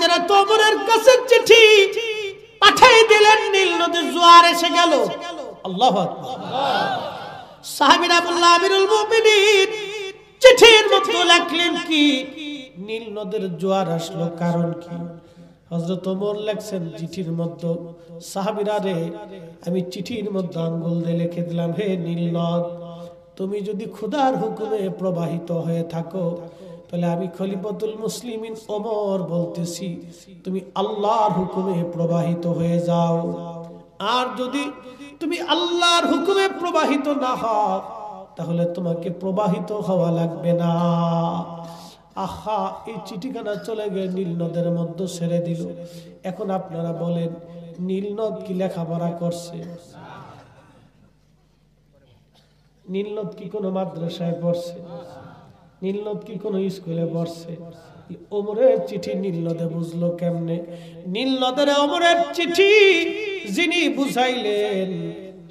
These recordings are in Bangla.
হযরত ওমরের কাছে চিঠি পাঠিয়ে দিলেন, নীল নদীর জোয়ার এসে গেল। আল্লাহু আকবার। সাহাবীরা বললেন, আমিরুল মুমিনিন চিঠির মধ্যে লিখলেন কি? নীল নদীর জোয়ার আসলো কারণ কি? হযরত ওমর লিখছেন চিঠির মধ্যে, সাহাবীরা রে, আমি চিঠির মধ্যে আঙ্গুল দিয়ে লিখে দিলাম, হে নীল নদ, তুমি যদি খোদার হুকুমে প্রবাহিত হয়ে থাকো, তাহলে আমি খলিফাতুল মুসলিমিন ওমর বলতেছি, তুমি আল্লাহর হুকুমে প্রবাহিত হয়ে যাও। আর যদি তুমি আল্লাহর হুকুমে প্রবাহিত না হও, তাহলে তোমাকে প্রবাহিত হওয়া লাগবে না। আহা, এই চিঠিখানা চলে গিয়ে নীল নদের মধ্যে ছেড়ে দিল। এখন আপনারা বলেন, নীল নদ কি লেখাপড়া করছে? নীল নদ কি কোনো মাদ্রাসায় পড়ছে? নীল নদ কি কোনো স্কুলে পড়ছে? ওমরের চিঠি নীল নদে বুঝলো কেমনে? নীল নদের ওমরের চিঠি যিনি বুঝাইলেন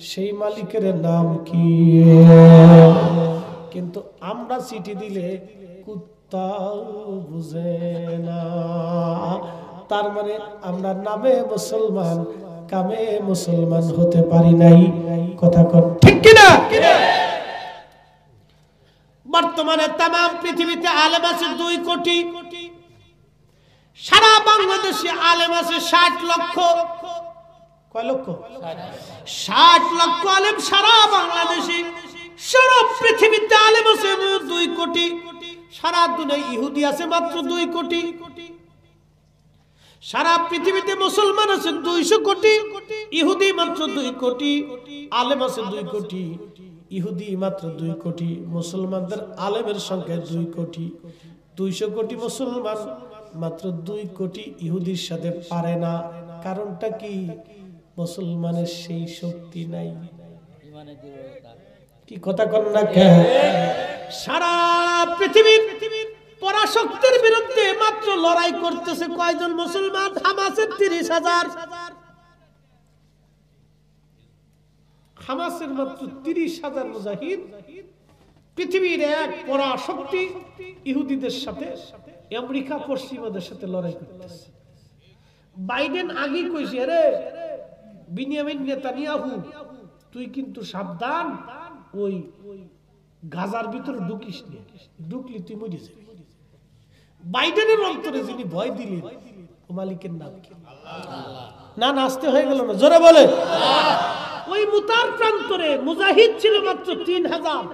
সেই মালিকের নাম কি? কিন্তু আমরা চিঠি দিলে কুত্তাও বুঝে না। তার মানে আমরা নামে মুসলমান, কামে মুসলমান হতে পারি নাই। কথা কর ঠিক কিনা? বর্তমানে তাম পৃথিবীতে আলেম আছে 2 কোটি, সারা বাংলাদেশে আলেম আছে 60 লক্ষ। কয় লক্ষ? 60 লক্ষ আলেম সারা বাংলাদেশে। সারা পৃথিবীতে আলেম আছে 2 কোটি। সারা দুনিয়ায় ইহুদি আছে মাত্র 2 কোটি। সারা পৃথিবীতে মুসলমান আছে 200 কোটি, ইহুদি মাত্র 2 কোটি। আলেম আছে 2 কোটি, ইহুদি মাত্র 2 কোটি। মুসলমানদের আলেমের সংখ্যা 2 কোটি। 200 কোটি মুসলমান, মাত্র 2 কোটি ইহুদির সাথে পারে না। কারণটা কি? মুসলমানের সেই শক্তি নাই। কি কথা কন না কেন? সারা পৃথিবীর পরাশক্তির বিরুদ্ধে মাত্র লড়াই করতেছে কয়জন মুসলমান? হামাসের 30,000। হামাসের মাত্র 30,000 মুজাহিদ পৃথিবীর এক পরাশক্তি ইহুদিদের সাথে, আমেরিকা পশ্চিমাদের সাথে লড়াই করতেছে। বাইডেন আগে কইছে, রে বিনিয়ামিন নেতানিয়াহু, তুই কিন্তু সাবধান, ওই গাজার ভিতরে ঢুকিস না, ঢুকলি তুই মরে যাবি। বাইডেনের অন্তরে যিনি ভয় দিলেন, ও মালিকের নাম কি? না নাচতে হয়ে গেল না, জোরে বলে। ওই মুতার প্রান্তরে মুজাহিদ ছিল মাত্র 3,000,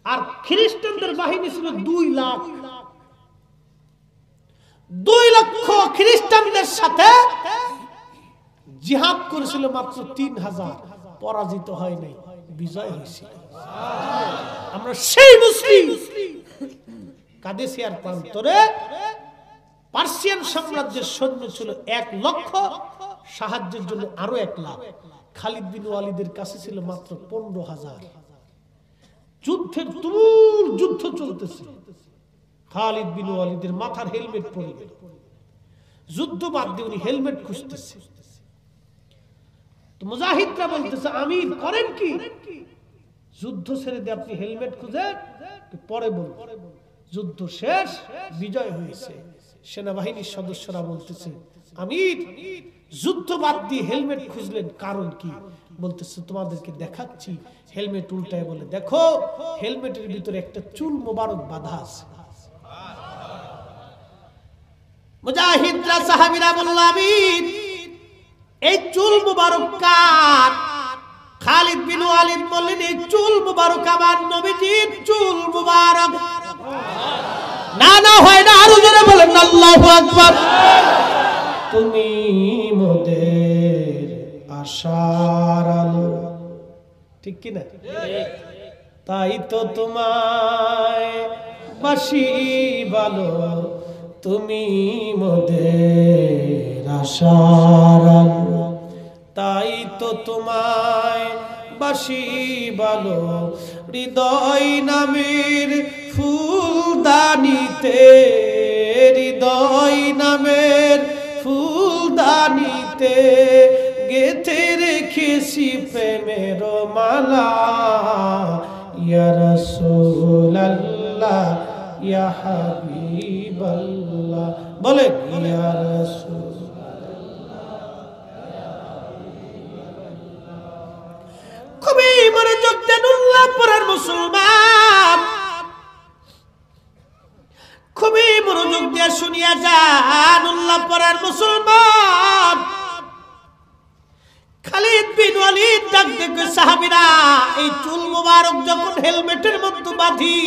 আর খ্রিস্টানদের বাহিনী ছিল 2 লাখ। 2 লক্ষ খ্রিস্টানদের সাথে জিহাদ করেছিল মাত্র 3,000। পরাজিত হয় নাই, বিজয় হয়েছিল। আমরা সেই মুসলিম। কাদেসিয়ার প্রান্তরে পার্সিয়ান সাম্রাজ্যের সৈন্য ছিল 1 লক্ষ, সাহায্যের জন্য আরো 1 লাখ। খালিদ বিন ওয়ালিদের কাছে ছিল মাত্র 15,000। যুদ্ধের তুমুল যুদ্ধ চলতেছে। খালিদ বিন ওয়ালিদের মাথার হেলমেট পড়ে গেল। যুদ্ধ বাদ দিয়ে উনি হেলমেট খুঁজতেছে। তো মুজাহিদরা বলতেছে, আমির করেন কি? যুদ্ধ ছেড়ে দিয়ে আপনি হেলমেট খুঁজে পরে বলুন। যুদ্ধ শেষ, বিজয় হয়েছে। সেনাবাহিনীর সদস্যরা বলতেছে, আমির যুদ্ধ বাদ দিয়ে হেলমেট খুঁজলেন কারণ কি? বলতেছে, তোমাদেরকে দেখাচ্ছি। হেলমেট উল্টায় বলে, দেখো হেলমেটের ভিতরে একটা চুল মোবারক বাঁধা আছে। মুজাহিদরা সাহাবীরা বলল, আমির এই চুল মুবারক কার? খালিদ বিন ওয়ালিদ বললেন, এই চুল মুবারক আমার নবীজির চুল মুবারক। না না হয় না, আরো জোরে বলেন আল্লাহু আকবার। তুমি মোদের আশার আলো, ঠিক কি না? তাই তো তোমায় বাসি ভালো, তুমি মোদের আশার আলো। তাই তো তোমায় বাসি ভালো, হৃদয় নামের ফুলদানিতে, হৃদয় নামের ফুলদানিতে গেথে রেখেছি প্রেমের মালা। ইয়া রাসূলুল্লাহ, ইয়া হাবিব হাবিবাল্লাহ বলেন ইয়া রাসূল। খুবই মনোযোগ দেন উল্লাহ পড়ার মুসলমান, খুবই মনোযোগ দিয়ে শুনিয়া যান উল্লাহ পড়ার মুসলমান। খালিদ বিন ওয়ালিদ ডাক দেখে সাহাবীরা, এই চুল মোবারক যখন হেলমেটের মধ্যে বাঁধি,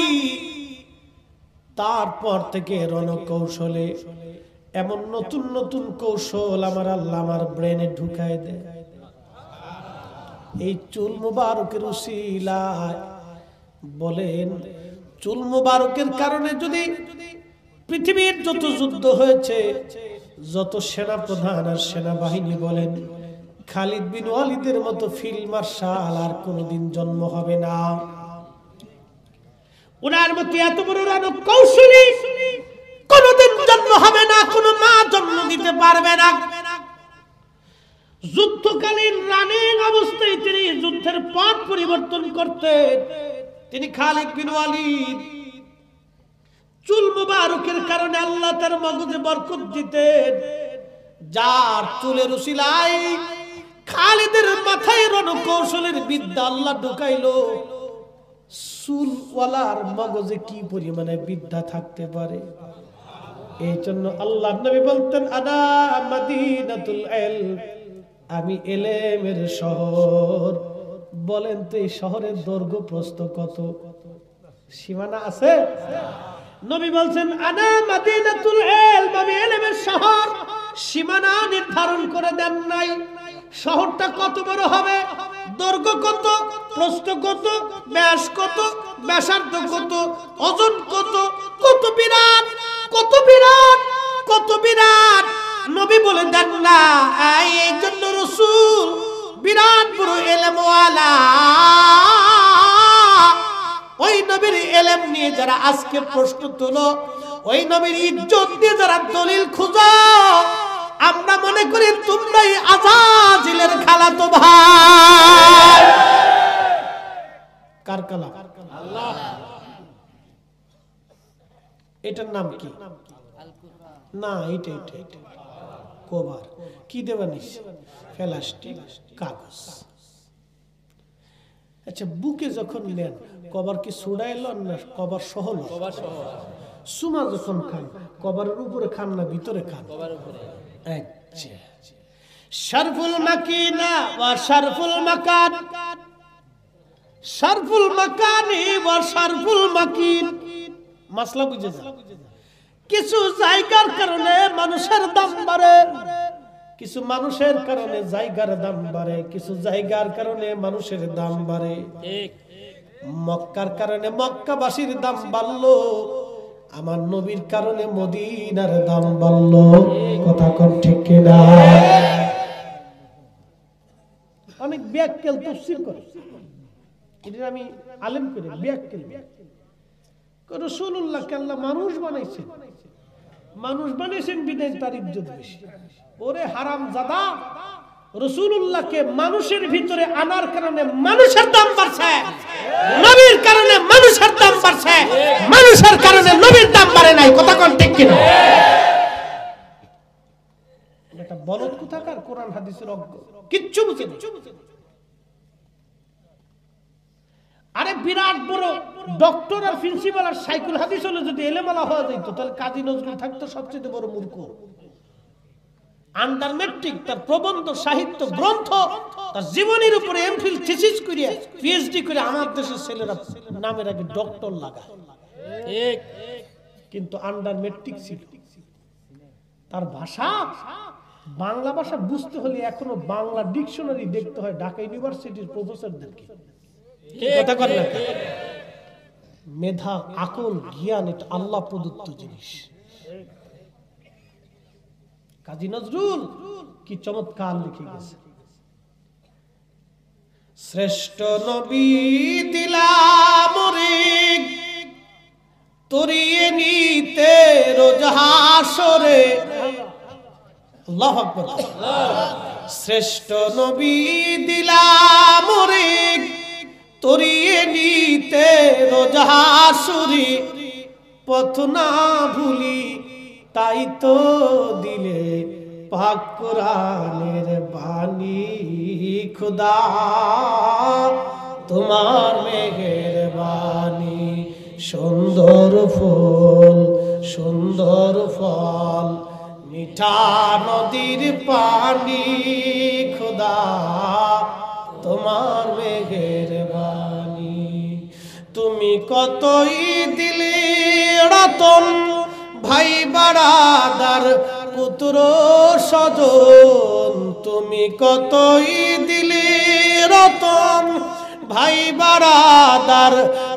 তারপর থেকে রণকৌশলে এমন নতুন নতুন কৌশল আমার আল্লাহ আমার ব্রেনে ঢুকায় দেয়। এই চুল মুবারকের উসিলায় বলেন, চুল মুবারকের কারণে যদি পৃথিবীর যত যুদ্ধ হয়েছে, যত সেনা প্রধান আর সেনাবাহিনী বলেন, খালিদ বিন ওয়ালিদের মতো ফিল্ড মার্শাল আর কোনোদিন জন্ম হবে না। ওনার মতো এত বড় রণকৌশলী কোনোদিন জন্ম হবে না, কোনো মা জন্ম দিতে পারবে না। যুদ্ধকালীন রানিং অবস্থায় তিনি যুদ্ধের পথ পরিবর্তন করতেন। তিনি খালিদ বিন ওয়ালিদ, চুল মুবারকের কারণে আল্লাহ তার মগজে বরকত দিতেন। যার চুলের উসিলায় খালিদের মাথায় রণকৌশলের বিদ্যা আল্লাহ ঢুকাইলো। চুলওয়ালার মগজে কি পরিমাণে বিদ্যা থাকতে পারে। এই জন্য আল্লাহ নবী বলতেন, আনা মাদিনাতুল ইলম, আমি ইলমের শহর। বলেন তো এই শহরের দৈর্ঘ্য প্রস্থ কত? সীমানা আছে? নবী বলছেন, আনা মাদিনাতুল ইলম, আমি ইলমের শহর। সীমানা নির্ধারণ করে দেন নাই। শহরটা কত বড় হবে, দৈর্ঘ্য কত, প্রস্থ কত, ব্যাস কত, ব্যাসার্ধ কত, ওজন কত, কত বিরাট, কত বিরাট, কত বিরাট নবী বলে দেন না। এই জন্য রাসূল বিরাট বড় ইলমওয়ালা। ওই নবীর ইলম নিয়ে যারা আজকে প্রশ্ন তুলো, ওই নবীর ইজ্জত নিয়ে যারা দলিল খুঁজো, আমরা মনে করি তোমরাই আজাজিলের খালাতো ভাই। কার কালাম? আল্লাহ। এটার নাম কি? না, এটা এটা এটা কভার। কি দেবেন? প্লাস্টিক, কাগজ। আচ্ছা, বুকে যখন নেন কভার কি ছুড়াইল না কভার সহ? কভার সহ। সুমা যখন খান কভারের উপরে খান না ভিতরে খান? কভারের উপরে। আচ্ছা, শারফুল মাকিনা ওয়া শারফুল মাকান, শারফুল মাকানি ওয়া শারফুল মাকিন। মাসলা বুঝে যান। কিছু জায়গার কারণে মানুষের দাম বাড়ে, কিছু মানুষের কারণে জায়গার দাম বাড়ে, কিছু জায়গার কারণে মানুষের দাম বাড়ে। ঠিক। মক্কার কারণে মক্কাবাসীর দাম বাড়লো, আমার নবীর কারণে মদিনার দাম বাড়লো। কথা কোন ঠিক কিনা? অনেক ব্যাখ্যাল তাফসীর করে, এটা আমি আলেম করে ব্যাখ্যাল। রাসূলুল্লাহকে আল্লাহ মানুষ বানাইছেন, মানুষ বানাইছেন বিদায় তার ইজ্জত বেশি। ওরে হারামজাদা, রাসূলুল্লাহকে মানুষের ভিতরে আনার কারণে মানুষের দাম বাড়ছে, নবীর কারণে মানুষের দাম বাড়ছে, মানুষের কারণে নবীর দাম বাড়ে নাই। কথা কোন ঠিক কিনা? এটা বলদ কোথাকার কোরআন হাদিসের অজ্ঞ, কিচ্ছু বুঝে না। আরে বিরাট বড় ডক্টর আর প্রিন্সিপাল আর সাইকুল হাদিস হলে যদি এলেমালা হওয়া যেত, তাহলে কাজী নজরুল থাকতো সবচেয়ে বড় মূর্খ। আন্ডার ম্যাট্রিক তার প্রবন্ধ সাহিত্য গ্রন্থ, তার জীবনের উপরে এমফিল থিসিস করে পিএইচডি করে আমার দেশের ছেলেরা নামের আগে ডক্টর লাগায়। ঠিক। কিন্তু আন্ডার ম্যাট্রিক ছিল। তার ভাষা, বাংলা ভাষা বুঝতে হলে এখনো বাংলা ডিকশনারি দেখতে হয় ঢাকা ইউনিভার্সিটির প্রফেসরদেরকে। কথা কর না? মেধা, আকল, জ্ঞান এটা আল্লাহ প্রদত্ত জিনিস। কাজী নজরুল কি চমৎকার লিখে গেছে, শ্রেষ্ঠ নবী দিলাম রে তরিয়ে নিতে রোজ হাসরে। আল্লাহু আকবার। শ্রেষ্ঠ নবী দিলাম রে তরিয়ে নিতে রোজ হাসরে, পথ না ভুলি তাই তো দিলে পাক কোরআনের বাণী খোদা তোমার মেহেরবানি সুন্দর ফুল সুন্দর ফল মিঠা নদীর পানি খোদা তোমার মেহেরবানি তুমি কতই দিলে রতন ভাই বারাদার পুত্র স্বজন তুমি কতই দিলে রতন ভাই বারাদার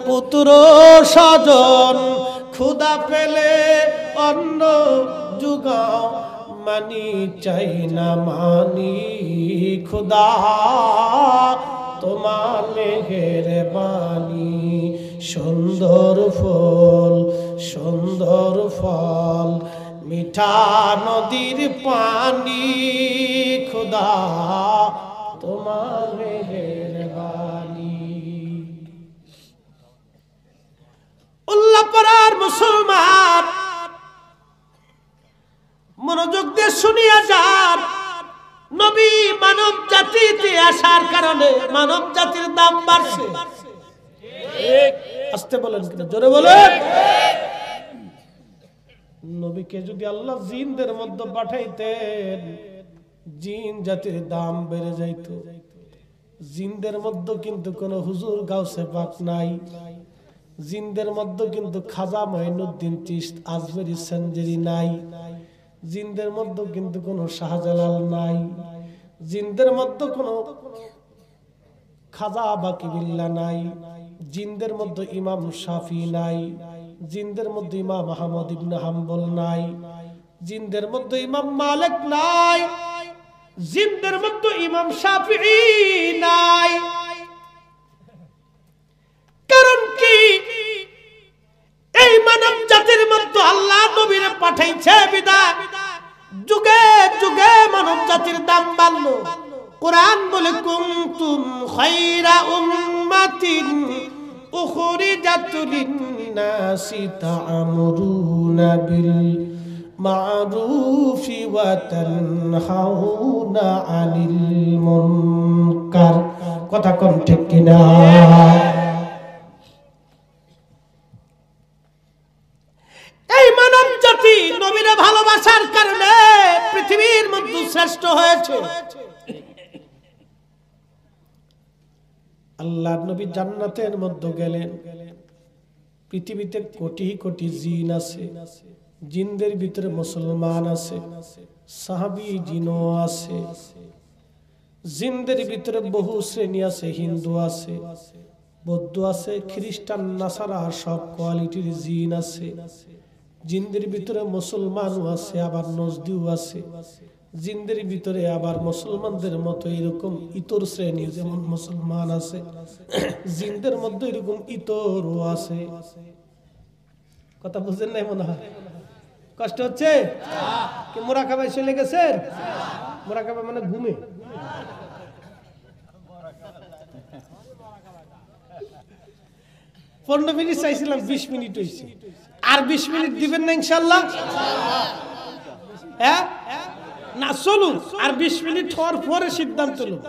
পুত্র স্বজন খুদা পেলে অন্য যুগাও মানি চাই না মানি খুদা তোমার মেহেরবানি সুন্দর ফুল সুন্দর ফল মিঠা নদীর পানি খুদা তোমার মেহেরবানি উল্লাপাড়ার মুসলমান মনোযোগ দিয়ে শুনিয়া যান নবী মানব জাতিতে আসার কারণে মানব জাতির দাম বাড়ছে আস্তে বলেন কিনা জোরে বলেন নবীকে যদি আল্লাহ জিনদের মধ্যে পাঠাইতেন জিন জাতির দাম বেড়ে যাইত জিনদের মধ্যে কিন্তু কোন হুজুর গাউসে পাক নাই জিনদের মধ্যে কিন্তু খাজা মঈনুদ্দিন চিশতি আজমেরি সঞ্জেরি নাই জিনদের মধ্যে কিন্তু কোন শাহজালাল নাই জিনদের মধ্যে কোন খাজা বাকিবিল্লাহ নাই জিনদের মধ্যে ইমাম শাফি নাই জিনদের মধ্যে ইমাম আহমদ ইবনে হাম্বল নাই জিনদের মধ্যে ইমাম মালিক নাই জিনদের মধ্যে ইমাম শাফিঈ নাই কারণ কি এই মানব জাতির মধ্যে আল্লাহ নবীরে পাঠাইছে বিদায় যুগে যুগে মানব জাতির দাম বাড়লো কোরআন বলে কুনতুম খায়রা উম্মাতিন উখরিজাত লিন-নাসি তা'মুরুনা বিল মা'রুফি ওয়া তানহাউনা আনিল মুনকার কথা কোন ঠিক কিনা এই মানব জাতি নবীর ভালোবাসার কারণে পৃথিবীর মধ্যে শ্রেষ্ঠ হয়েছে আল্লাহর নবী জান্নাতের মধ্যে গেলেন পৃথিবীতে কোটি কোটি জিন আছে জিনদের ভিতরে মুসলমান আছে সাহাবী জিনও আছে জিনদের ভিতরে বহু শ্রেণী আছে হিন্দু আছে বৌদ্ধ আছে খ্রিস্টান নাসারা সব কোয়ালিটির জিন আছে জিনদের ভিতরে মুসলমানও আছে আবার নজদিও আছে জিনদের ভিতরে আবার মুসলমানদের মতো এরকম ইতর শ্রেণী যেমন মুসলমান আছে জিনদের মধ্যে এরকম ইতরও আছে কথা বুঝেন নাই মনে হয় কষ্ট হচ্ছে কি মুরাকাবায় চলে গেছেন মুরাকাবা মানে ঘুমে 15 মিনিট চাইছিলাম 20 মিনিট হইছে আর 20 মিনিট দিবেন না ইনশাআল্লাহ হ্যাঁ না চলুন আর 20 মিনিট হওয়ার পরে সিদ্ধান্ত নেব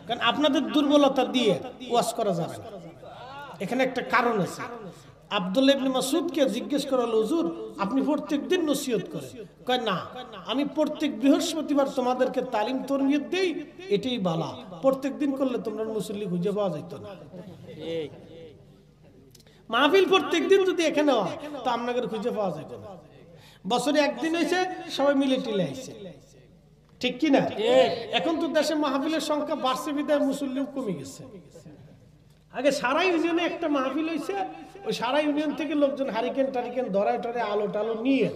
কারণ আপনাদের দুর্বলতা দিয়ে ওয়াজ করা যাবে না এখানে একটা কারণ আছে আব্দুল্লাহ ইবনে মাসউদকে জিজ্ঞেস করা হলো হুজুর আপনি প্রত্যেকদিন নসিহত করেন কয় না আমি প্রত্যেক বৃহস্পতিবার তোমাদেরকে তালিম তরবিয়ত দেই এটাই বালা প্রত্যেকদিন করলে তোমরা মুসল্লি খুঁজে পাওয়া যেত না ঠিক মাহফিল প্রত্যেকদিন যদি এখানে হয় তো আপনাদের খুঁজে পাওয়া যেত না বছরে একদিন হইছে সবাই মিলে টিলে আইছে ঠিক কি না এখন তো দেশে মাহফিলের সংখ্যা বাড়ছে বিদায় মুসল্লিও কমে গেছে আগে সারা ইউনিয়নে একটা মাহফিল হইছে ওই সারা ইউনিয়ন থেকে লোকজন হারিকেন টারিকেন ধরায় টরে আলো টালো নিয়ে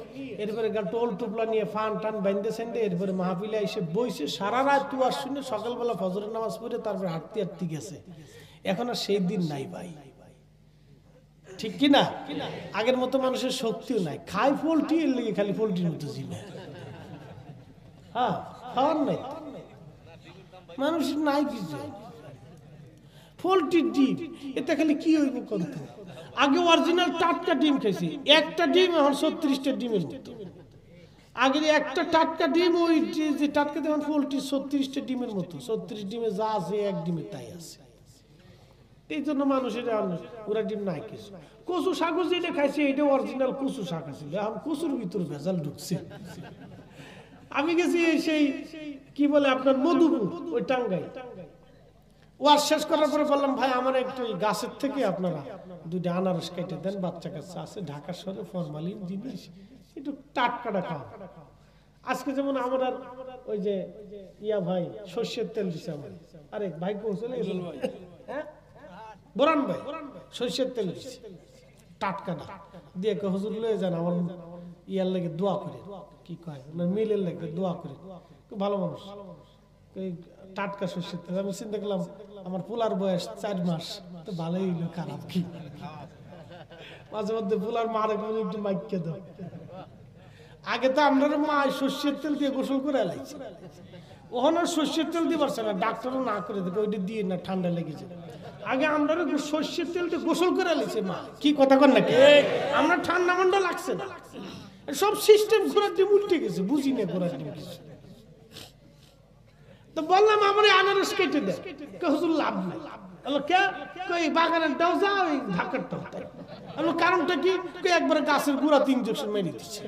এরপরে টোল টুপলা নিয়ে ফান টান বাইন্দে সেন্দে এরপরে মাহফিলে এসে বইছে সারা রাত তুয়ার শুনে সকালবেলা ফজরের নামাজ পড়ে তারপরে হাঁটতে হাঁটতে গেছে এখন আর সেই দিন নাই ভাই ঠিক কি না আগের মতো মানুষের শক্তিও নাই খাই পোল্ট্রি এর লেগে খালি পোল্ট্রির মতো জিনে হ্যাঁ খাওয়ার নাই মানুষের নাই কিছু পোল্ট্রির ডিম এটা খালি কি হইব করতে আগে অরিজিনাল টাটকা ডিম খেয়েছি একটা ডিম এখন 36টা ডিমের মতো আগে একটা টাটকা ডিম, ওই যে টাটকা দেখুন পোলট্রি 36টা ডিমের মতো, 36 ডিমে যা আছে এক ডিমে তাই আছে। এই জন্য মানুষের ওরা ডিম নাই কিছু। কচু শাক যেটা খাইছে এটা অরিজিনাল কচু শাক আছিল, এখন কচুর ভিতর ভেজাল ঢুকছে। আমি গেছি সেই কি বলে আপনার মধুপুর, ওই টাঙ্গাই, ওয়াজ শেষ করার পরে বললাম ভাই আমার একটু গাছের থেকে আপনারা 2টা আনারস কেটে দেন, বাচ্চা কাচ্চা আছে, ঢাকা শহরে ফরমালিন জিনিস, একটু টাটকাটা খাও। আজকে যেমন আমার ওই যে ইয়া ভাই সর্ষের তেল দিছে আমার, আরে ভাই চলে গেছে, হ্যাঁ বোরান ভাই সর্ষের তেল দিছে টাটকাটা দিয়ে, হুজুর লয়ে যান আমার ইয়ার লাগে দোয়া করে, কি কয় মিলের লাগে দোয়া করে, খুব ভালো মানুষ, টাটকা সর্ষের তেল। আমি চিন্তা করলাম আমার পোলার বয়স 4 মাস, তো ভালোই হইলো, খারাপ কি। মাঝে মধ্যে পোলার মার একটু মাইকে দাও। আগে তো আমরা মা সর্ষের তেল দিয়ে গোসল করে আলাইছি, ওখানে সর্ষের তেল দিয়ে পারছে না, ডাক্তারও না করে দেখে ওইটা দিয়ে না, ঠান্ডা লেগেছে। আগে আমরা সর্ষের তেল দিয়ে গোসল করে আলাইছে মা, কি কথা কর নাকি, আমরা ঠান্ডা মান্ডা লাগছে না, সব সিস্টেম ঘোরার দিয়ে উল্টে গেছে, বুঝি না ঘোরার দিয়ে কিছু। তো বললাম আমার আনারস কেটে দেয়, হুজুর লাভ নেই। বাগানের দাও যাও ঢাকারটা, কারণটা কি, একবারে গাছের গোড়াতে ইনজেকশন মেরে দিচ্ছে।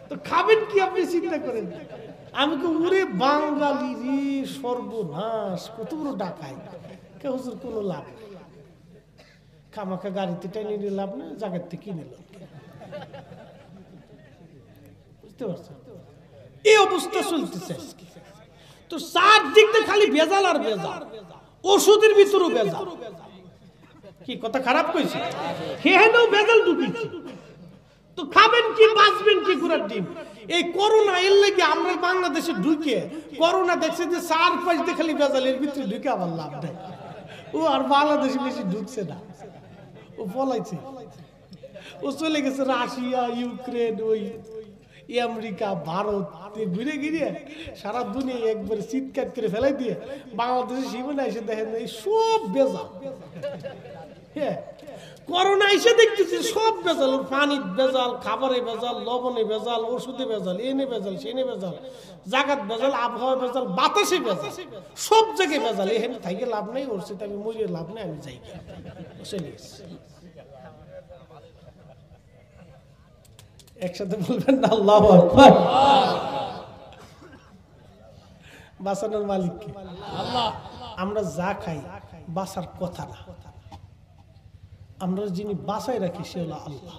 তো খাবেন কি আপনি চিন্তা করেন। আমি তো উড়ে বাঙালি রে সর্বনাশ, কত বড় ডাকাই, হুজুর কোনো লাভ নেই, খামাখা গাড়িতে টেনে নিয়ে লাভ নেই, জায়গার থেকে কিনে লাভ। বুঝতে পারছেন এই অবস্থা চলতেছে। তো চারদিকে খালি ভেজাল আর ভেজাল, ওষুধের ভিতরেও ভেজাল, কি কথা খারাপ কইছে, খেহেনও ভেজাল ঢুকিছে। তো খাবেন কি, বাঁচবেন কি ঘোড়ার ডিম। এই করোনা এর লাগে আমরা বাংলাদেশে ঢুকে করোনা দেখছে যে 4-5 দিয়ে খালি ভেজাল, এর ভিতরে ঢুকে আবার লাভ দেয়। ও আর বাংলাদেশে বেশি ঢুকছে না, ও পলাইছে, ও চলে গেছে রাশিয়া, ইউক্রেন, ওই আমেরিকা, ভারত ঘুরে ঘিরে সারা দুনিয়া একবার চিৎকার করে ফেলাই দিয়ে বাংলাদেশের সীমানা এসে দেখেন এই সব ভেজাল। হ্যাঁ, করোনা এসে দেখতেছি সব ভেজাল, পানির ভেজাল, খাবারে ভেজাল, লবণে ভেজাল, ওষুধে ভেজাল, এনে ভেজাল, সেনে ভেজাল, জাগাত ভেজাল, আবহাওয়া ভেজাল, বাতাসে ভেজাল, সব জায়গায় ভেজাল। এখানে থাইকে লাভ নেই, ওর সাথে আমি মরিয়ে লাভ নেই, আমি যাই চলে গেছি। একসাথে বলবেন না আল্লাহু আকবার। বাঁচানোর মালিক কে? আল্লাহ। আমরা যা খাই বাঁচার কথা না, আমরা যিনি বাঁচাই রাখি সে হলো আল্লাহ।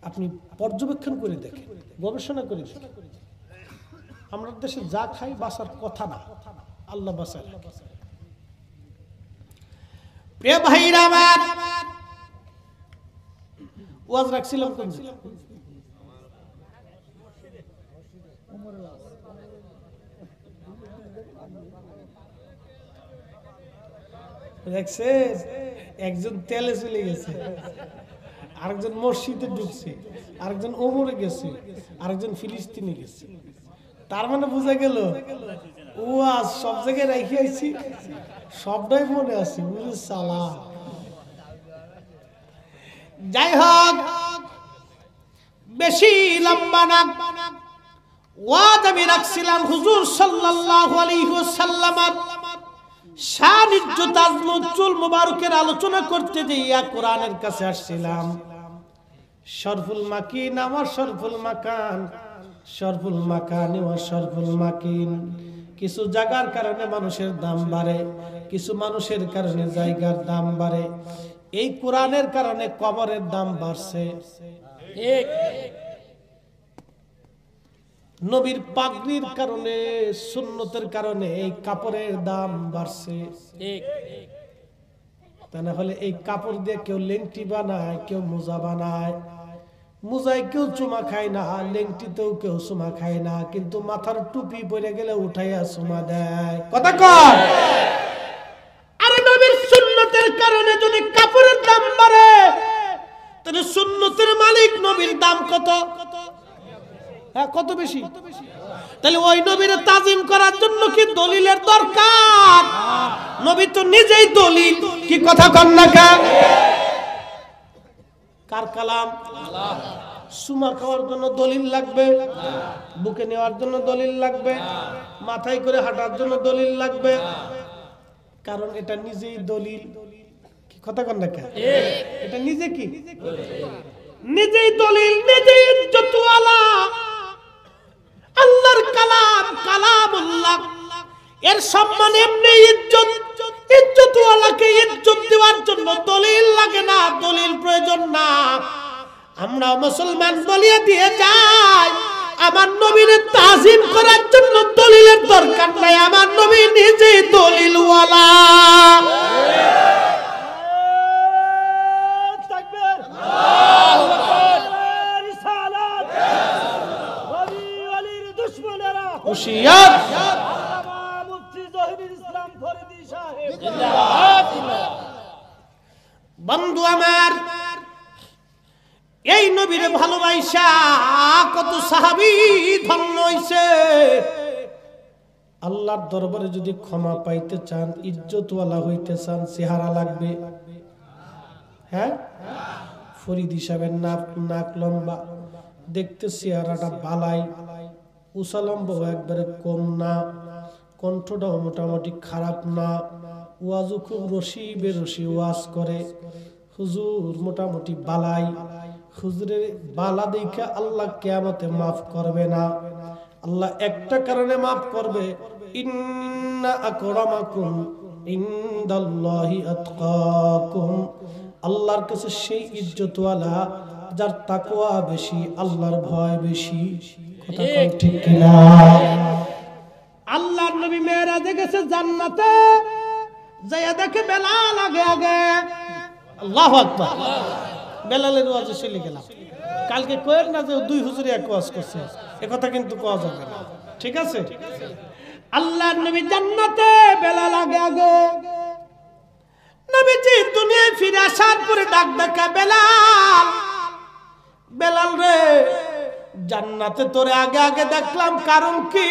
আপনি পর্যবেক্ষণ করে দেখেন, গবেষণা করে দেখেন, আমরা দেশে যা খাই বাঁচার কথা না, আল্লাহ বাঁচায় রাখে। প্রিয় ভাইরা আমার, ওয়াজ রাখছিলাম কোন জায়গায়? দেখছে একজন তেলে চলে গেছে, আরেকজন মসজিদে ঢুকছে, আরেকজন ওমরে গেছে, আরেকজন ফিলিস্তিনে গেছে। তার মানে বোঝা গেল ওয়াজ সব জায়গায় রেখে আইছি, সবটাই মনে আছে, বুঝে সালা। যাই হোক, বেশি লম্বা না, ওয়াজ আমি রাখছিলাম হুজুর সাল্লাল্লাহু আলাইহি ওয়াসাল্লামের শান, ইজ্জত, আজমত, চুল মুবারকের আলোচনা করতে গিয়ে কোরআনের কাছে আসছিলাম। শরফুল মাকিন আমার শরফুল মাকান, শরফুল মাকান ওয়া শরফুল মাকিন। কিছু জায়গার কারণে মানুষের দাম বাড়ে, কিছু মানুষের কারণে জায়গার দাম বাড়ে। এই কোরআনের কারণে কবরের দাম বাড়ছে, ঠিক। নবীর পাগড়ির কারণে, সুন্নতের কারণে এই কাপড়ের দাম বাড়ছে, ঠিক। তা না হলে এই কাপড় দিয়ে কেউ লেংটি বানায়, কেউ মোজা বানায়, মোজায় কেউ চুমা খায় না, লেংটিতেও কেউ চুমা খায় না, কিন্তু মাথার টুপি পরে গেলে উঠাইয়া চুমা দেয়। কথা কর। আরে নবীর সুন্নতের কারণে যদি কাপড়ের দাম বাড়ে, তাহলে সুন্নতের মালিক নবীর দাম কত? হ্যাঁ, কত বেশি। তাহলে ওই নবীর তাজিম করার জন্য কি দলিলের দরকার? নবী তো নিজেই দলিল, কি কথা কন না কেন? কার কালাম? সুমা খাওয়ার জন্য দলিল লাগবে, বুকে নেওয়ার জন্য দলিল লাগবে, মাথায় করে হাঁটার জন্য দলিল লাগবে, কারণ এটা নিজেই দলিল। কি কথা কন না? এটা নিজে কি? নিজেই দলিল, নিজেই ইজ্জতওয়ালা। আল্লাহর কালাম কালামুল্লাহ, এর সম্মান এমনি ইজ্জত। ইজ্জতওয়ালাকে ইজ্জত দেওয়ার জন্য দলিল লাগে না, দলিল প্রয়োজন না। আমরা মুসলমান বলিয়ে দিয়ে যাই, আমার নবীর তাজিম করার জন্য দলিলের দরকার নাই, আমার নবী নিজেই দলিলওয়ালা। বন্ধু আমার, এই নবীর ভালোবাসা কত সাহাবী ধন্য হইছে। আল্লাহর দরবারে যদি ক্ষমা পাইতে চান, ইজ্জতওয়ালা হইতে চান, চেহারা লাগবে। হ্যাঁ, ফরিদ হিসাবে নাক লম্বা, দেখতে চেহারাটা বালাই, উঁচা লম্বা একবারে কম না, কণ্ঠটাও মোটামুটি খারাপ না, ওয়াজও খুব রসি বেরসি ওয়াজ করে, হুজুর মোটামুটি বালাই। হুজুরের বালা দেখে আল্লাহ কিয়ামতে মাফ করবে না। আল্লাহ একটা কারণে মাফ করবে, ইন্না আকরামাকুম ইনদাল্লাহি আতকাকুম। আল্লাহর কাছে সেই ইজ্জতওয়ালা যার তাকওয়া বেশি, আল্লাহর ভয় বেশি। কথা ঠিক কিনা? আল্লাহর নবী মেরাজে গেছে জান্নাতে, যাইয়া দেখে বেলাল আগে আগে। আল্লাহু আকবার। বেলালের ওয়াজে চলে গেলাম। কালকে কয়ের না যে দুই হুজুরে এক ওয়াজ করছে, এ কথা কিন্তু কোয়া যাবে না, ঠিক আছে? আল্লাহর নবী জান্নাতে, বেলাল আগে আগে। নবীজি দুনিয়ায় ফিরে আসার পরে ডাক ডাকা, বেলাল, বেলাল রে, জান্নাতে তোরে আগে আগে দেখলাম, কারণ কি?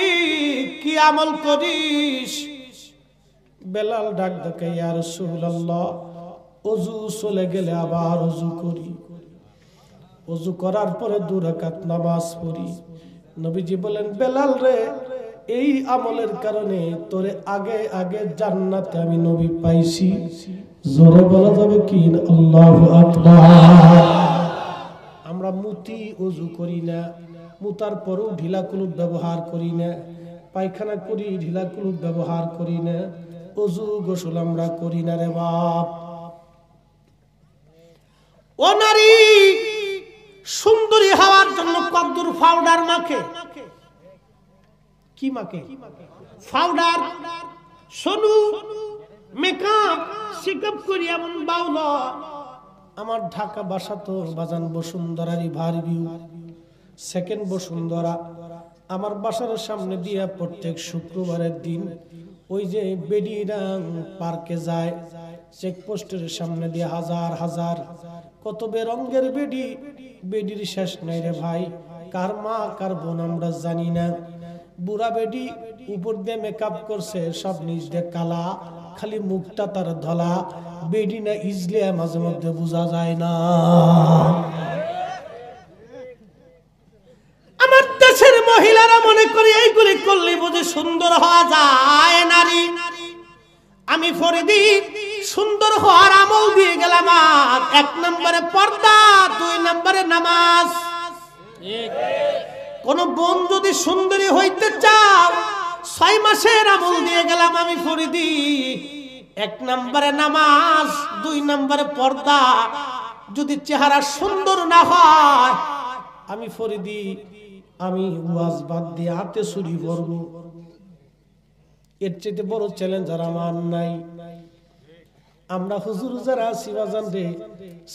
কি আমল করিস? বেলাল ডাক ডাকে, ইয়া রাসূলুল্লাহ, ওযু চলে গেলে আবার ওযু করি, ওযু করার পরে 2 রাকাত নামাজ পড়ি। নবীজি বলেন, বেলাল রে, এই আমলের কারণে তোরে আগে আগে জান্নাতে আমি নবী পাইছি। জোরে বলা যাবে কি? আল্লাহু আকবার। আমরা মুতি ওযু করি না, মুতার পরেও ঢিলা কুলুপ ব্যবহার করি না, পায়খানা করি ঢিলা কুলুপ ব্যবহার করি না, ওযু গোসল আমরা করি না রে বাপ। ও নারী, সুন্দরী হওয়ার জন্য কদ্দুর পাউডার মাখে। কি মাখে? পাউডার, সোনু, মেকআপ, সিকআপ করি এমন বাউল। আমার ঢাকা বাসা তো বাজান বসুন্ধরারই ভারি ভিউ, সেকেন্ড বসুন্ধরা। আমার বাসার সামনে দিয়ে প্রত্যেক শুক্রবারের দিন ওই যে বেডিরাং পার্কে যায়, চেকপোস্টের সামনে দিয়ে হাজার হাজার কত বেরঙ্গের বেডি, বেডির শেষ নাই রে ভাই। কার মা কার বোন আমরা জানি না। বুড়া বেডি উপর দিয়ে মেকআপ করছে, সব নিজ দিয়ে কালা, খালি মুখটা তার ধলা। বেডি না ইজলে মাঝে মধ্যে বোঝা যায় না। আমার দেশের মহিলারা মনে করে এইগুলি করলে বোঝে সুন্দর হওয়া যায়। নারী, আমি ফরিদি সুন্দর হওয়ার আমল দিয়ে গেলাম। 1 নম্বরে পর্দা, 2 নম্বরে নামাজ। কোন বোন যদি সুন্দরী হইতে চাও, 6 মাসের আমল দিয়ে গেলাম আমি ফরিদি। 1 নম্বরে নামাজ, 2 নম্বরে পর্দা। যদি চেহারা সুন্দর না হয়, আমি ফরিদি, আমি ওয়াজ বাদ দিয়ে হাতে ছুরি ভরব। এর চেয়ে বড় চ্যালেঞ্জ আর আমার নাই। আমরা হুজুর যারা আছি বাজান রে,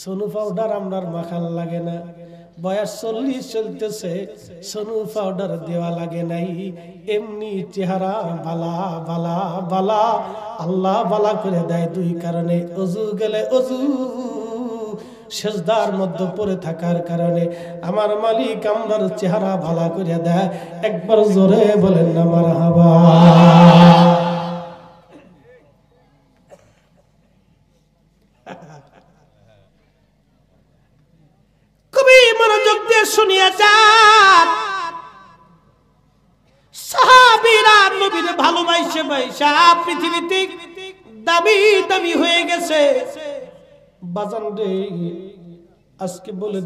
সোনু পাউডার আমরার মাখাল লাগে না। বয়স 40 চলতেছে, সোনু পাউডার দেওয়া লাগে নাই। এমনি চেহারা বালা বালা বালা, আল্লাহ বালা করে দেয় 2 কারণে। ওযু গেলে ওযু, সেজদার মধ্যে পড়ে থাকার কারণে আমার মালিক আমরার চেহারা ভালা করে দেয়। একবার জোরে বলেন না মারহাবা। শুনিয়া যান সাহাবীরা নবীরে ভালোবাসে বাইসা পৃথিবীতে দামি দামি হয়ে গেছে বাজান রে আজকে বলে